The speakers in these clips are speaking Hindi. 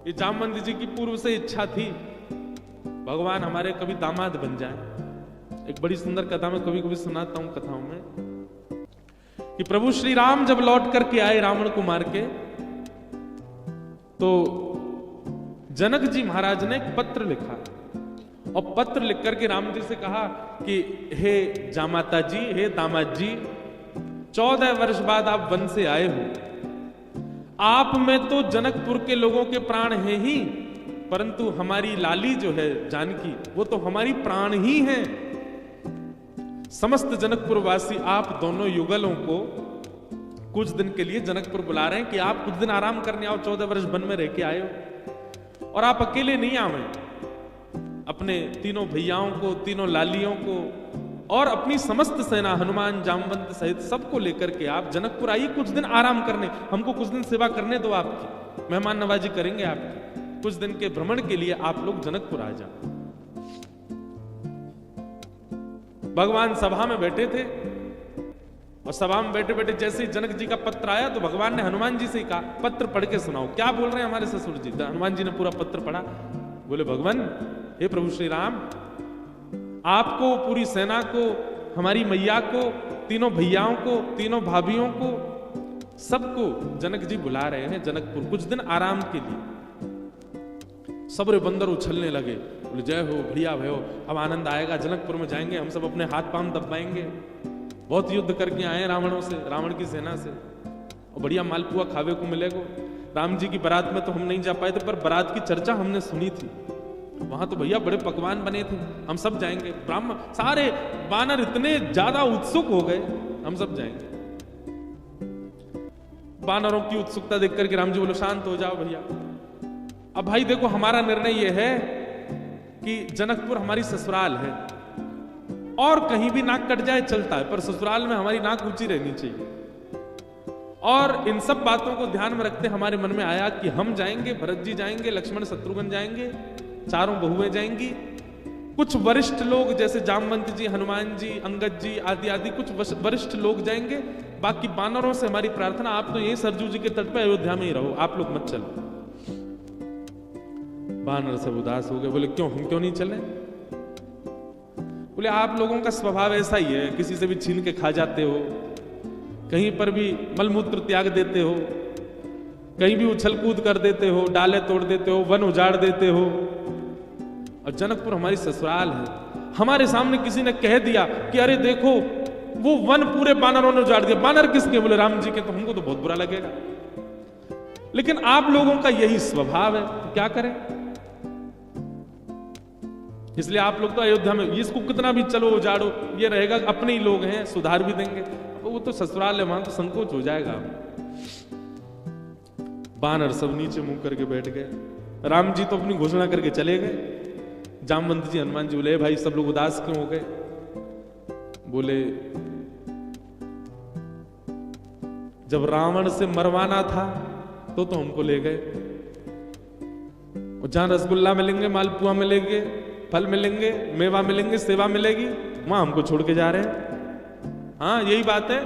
ये जामवंत जी की पूर्व से इच्छा थी भगवान हमारे कभी दामाद बन जाए। एक बड़ी सुंदर कथा में कभी कभी सुनाता हूं कथाओं में कि प्रभु श्री राम जब लौट करके आए रावण को मार के, तो जनक जी महाराज ने एक पत्र लिखा और पत्र लिख करके राम जी से कहा कि हे जामाता जी, हे दामाद जी, 14 वर्ष बाद आप वन से आए हो। आप में तो जनकपुर के लोगों के प्राण हैं ही, परंतु हमारी लाली जो है जानकी, वो तो हमारी प्राण ही हैं। समस्त जनकपुर वासी आप दोनों युगलों को कुछ दिन के लिए जनकपुर बुला रहे हैं कि आप कुछ दिन आराम करने आओ। 14 वर्ष वन में रह के आए हो और आप अकेले नहीं आवे, अपने तीनों भैयाओं को, तीनों लालियों को और अपनी समस्त सेना हनुमान जामवंत सहित सबको लेकर के आप जनकपुर आइए कुछ दिन आराम करने। हमको कुछ दिन सेवा करने दो, आपकी मेहमान नवाजी करेंगे आपकी। कुछ दिन के भ्रमण के लिए आप लोग जनकपुर आ जाओ। भगवान सभा में बैठे थे और सभा में बैठे बैठे जैसे ही जनक जी का पत्र आया तो भगवान ने हनुमान जी से कहा, पत्र पढ़ के सुनाओ, क्या बोल रहे हैं हमारे ससुर जी। हनुमान जी ने पूरा पत्र पढ़ा। बोले, भगवान, हे प्रभु श्री राम, आपको, पूरी सेना को, हमारी मैया को, तीनों भैयाओं को, तीनों भाभियों को, सबको जनक जी बुला रहे हैं जनकपुर कुछ दिन आराम के लिए। सबरे बंदर उछलने लगे। बोले, जय हो भैया, भयो, अब आनंद आएगा, जनकपुर में जाएंगे, हम सब अपने हाथ पांव दबाएंगे। बहुत युद्ध करके आए रावणों से, रावण की सेना से, और बढ़िया मालपुआ खावे को मिलेगा। राम जी की बारात में तो हम नहीं जा पाए थे, पर बारात की चर्चा हमने सुनी थी। वहां तो भैया बड़े पकवान बने थे, हम सब जाएंगे। ब्राह्मण सारे वानर इतने ज्यादा उत्सुक हो गए, हम सब जाएंगे। वानरों की उत्सुकता देख करके राम जी बोले, शांत हो जाओ भैया। अब भाई देखो, हमारा निर्णय यह है कि जनकपुर हमारी ससुराल है और कहीं भी नाक कट जाए चलता है, पर ससुराल में हमारी नाक ऊंची रहनी चाहिए। और इन सब बातों को ध्यान में रखते हमारे मन में आया कि हम जाएंगे, भरत जी जाएंगे, लक्ष्मण शत्रुघ्न जाएंगे, चारों बहुएं जाएंगी, कुछ वरिष्ठ लोग जैसे जामवंत जी, हनुमान जी, अंगद जी आदि आदि कुछ वरिष्ठ लोग जाएंगे। बाकी वानरों से हमारी प्रार्थना, आप तो यही सरजू जी के तट पर अयोध्या में ही रहो, आप लोग मत चलो। वानर सब उदास हो गए। बोले, क्यों, हम क्यों नहीं चले? बोले, आप लोगों का स्वभाव ऐसा ही है, किसी से भी छीन के खा जाते हो, कहीं पर भी मलमूत्र त्याग देते हो, कहीं भी उछल कूद कर देते हो, डाले तोड़ देते हो, वन उजाड़ देते हो। और जनकपुर हमारी ससुराल है। हमारे सामने किसी ने कह दिया कि अरे देखो, वो वन पूरे बानरों ने उजाड़ दिया। बानर किसके? बोले, राम जी के। तो हमको तो बहुत बुरा लगेगा, लेकिन आप लोगों का यही स्वभाव है, तो क्या करें? इसलिए आप लोग तो अयोध्या में, इसको कितना भी चलो उजाड़ो, ये रहेगा अपने ही लोग हैं, सुधार भी देंगे। वो तो ससुराल है, वहां तो संकोच हो जाएगा। बानर सब नीचे मुंह करके बैठ गए। राम जी तो अपनी घोषणा करके चले गए। जामवंत जी, हनुमान जी बोले, भाई सब लोग उदास क्यों हो गए? बोले, जब रावण से मरवाना था तो हमको ले गए, और जहां रसगुल्ला मिलेंगे, मालपुआ मिलेंगे, फल मिलेंगे, मेवा मिलेंगे, सेवा मिलेगी, वहां हमको छोड़ के जा रहे हैं। हाँ, यही बात है।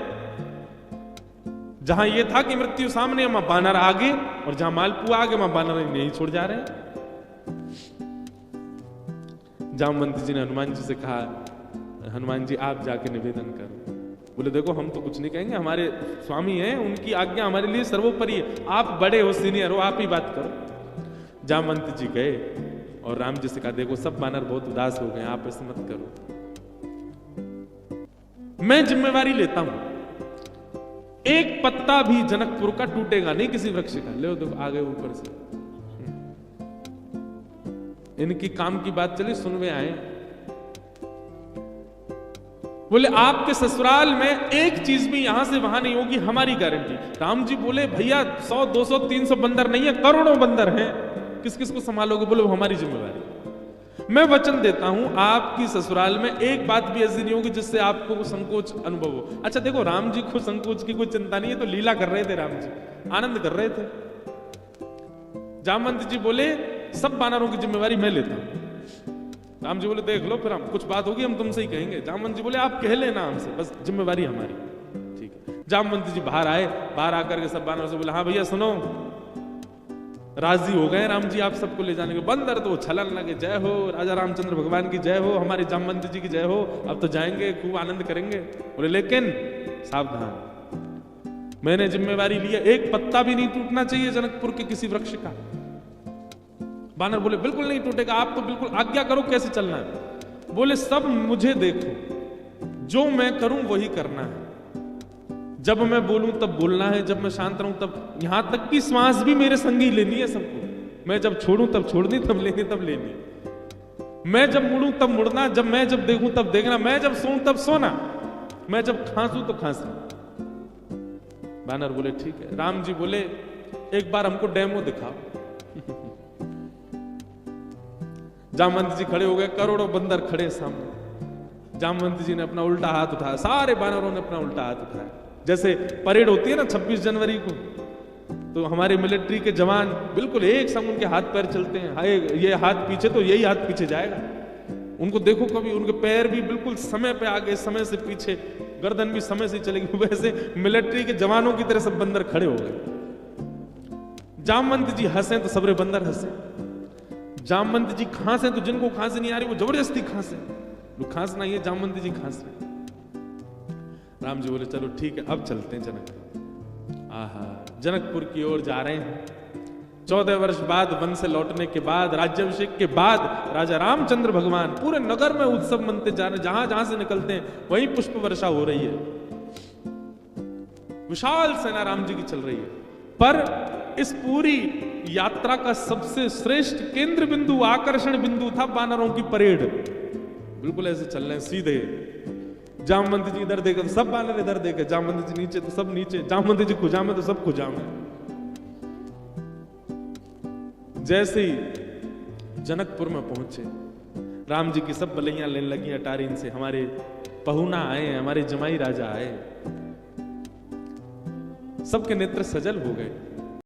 जहां ये था कि मृत्यु सामने, वहां बानर आगे, और जहां मालपुआ आगे, वहां बानर नहीं छोड़ जा रहे हैं। जामवंत जी ने हनुमान जी से कहा, हनुमान जी आप जाके निवेदन करो। बोले, देखो, हम तो कुछ नहीं कहेंगे, हमारे स्वामी हैं, उनकी आज्ञा हमारे लिए सर्वोपरि है। आप बड़े हो, सीनियर हो, आप ही बात करो। जामवंत जी गए और राम जी से कहा, देखो सब बानर बहुत उदास हो गए, आप ऐसे मत करो, मैं जिम्मेवारी लेता हूं, एक पत्ता भी जनकपुर का टूटेगा नहीं किसी वृक्ष का। ले देखो, आ गए ऊपर से, इनकी काम की बात चली, सुनवे आए। बोले, आपके ससुराल में एक चीज भी यहां से वहां नहीं होगी, हमारी गारंटी। राम जी बोले, भैया 100, 200, 300 बंदर नहीं है, करोड़ों बंदर हैं, किस किस को संभालोगे? बोले, वो हमारी जिम्मेवारी। मैं वचन देता हूं, आपकी ससुराल में एक बात भी ऐसी नहीं होगी जिससे आपको संकोच अनुभव हो। अच्छा देखो, राम जी को संकोच की कोई चिंता नहीं है, तो लीला कर रहे थे, राम जी आनंद कर रहे थे। जामवंत जी बोले, सब बानरों की जिम्मेवारी मैं लेता हूं। राम जी बोले, देख लो, फिर हम कुछ बात होगी हम तुमसे ही कहेंगे। जामवंत जी बोले, आप कह लेना हमसे, बस जिम्मेवारी हमारी। ठीक है। जामवंत जी बाहर आए, बाहर आकर के सब बानरों से बोले, हाँ भैया सुनो, राजी हो गए राम जी आप सबको ले जाने के। बंदर तो छलन लगे, जय हो राजा रामचंद्र भगवान की जय हो, हमारे जामवंत जी की जय हो, अब तो जाएंगे खूब आनंद करेंगे। बोले लेकिन सावधान, मैंने जिम्मेवारी ली है, एक पत्ता भी नहीं टूटना चाहिए जनकपुर के किसी वृक्ष का। बानर बोले बिल्कुल नहीं टूटेगा, आप तो बिल्कुल आज्ञा करो कैसे चलना है। बोले सब मुझे देखो, जो मैं करूं वही करना है, जब मैं बोलूं तब बोलना है, जब मैं शांत रहूं तब, यहां तक कि श्वास भी मेरे संगी लेनी है सबको। मैं जब छोड़ूं तब छोड़नी, तब लेनी तब लेनी। मैं जब मुड़ूं तब मुड़ना, मैं जब देखूं तब देखना, मैं जब सोऊं तब सोना, मैं जब खांसूं तो खांसना। बानर बोले ठीक है। राम जी बोले एक बार हमको डेमो दिखाओ। जामवंत जी खड़े हो गए, करोड़ों बंदर खड़े सामने। जामवंत जी ने अपना उल्टा हाथ उठाया, सारे बानरों ने अपना उल्टा हाथ उठाया। जैसे परेड होती है ना 26 जनवरी को, तो हमारे मिलिट्री के जवान बिल्कुल एक संग उनके हाथ पैर चलते हैं, हाय ये हाथ पीछे तो यही हाथ पीछे जाएगा। उनको देखो कभी, उनके पैर भी बिल्कुल समय पे आगे, समय से पीछे, गर्दन भी समय से चलेगी। वैसे मिलिट्री के जवानों की तरह सब बंदर खड़े हो गए। जामवंत जी हंसे तो सबरे बंदर हंसे। जामवंत जी खांसे तो जिनको खांसी नहीं आ रही वो जबरदस्ती खांसे। खांसना ये जामवंत जी खांस रहे। राम जी बोले चलो ठीक है, अब चलते हैं जनकपुर। आहा, जनकपुर की ओर जा रहे हैं। 14 वर्ष बाद वन से लौटने के बाद, राज्याभिषेक के बाद राजा रामचंद्र भगवान पूरे नगर में उत्सव मनते जा रहे। जहां जहां से निकलते हैं वहीं पुष्प वर्षा हो रही है। विशाल सेना राम जी की चल रही है। पर इस पूरी यात्रा का सबसे श्रेष्ठ केंद्र बिंदु, आकर्षण बिंदु था बानरों की परेड। बिल्कुल ऐसे चल रहे हैं सीधे। जामवंत जी इधर देखे तो सब बानर इधर देखे, जामवंत जी नीचे तो सब नीचे, जामवंत जी खुजा में तो सब खुजा में। जैसे ही जनकपुर में पहुंचे, राम जी की सब बलैया लेने लगी अटारीन से। हमारे पहुना आए, हमारे जमाई राजा आए, सबके नेत्र सजल हो गए।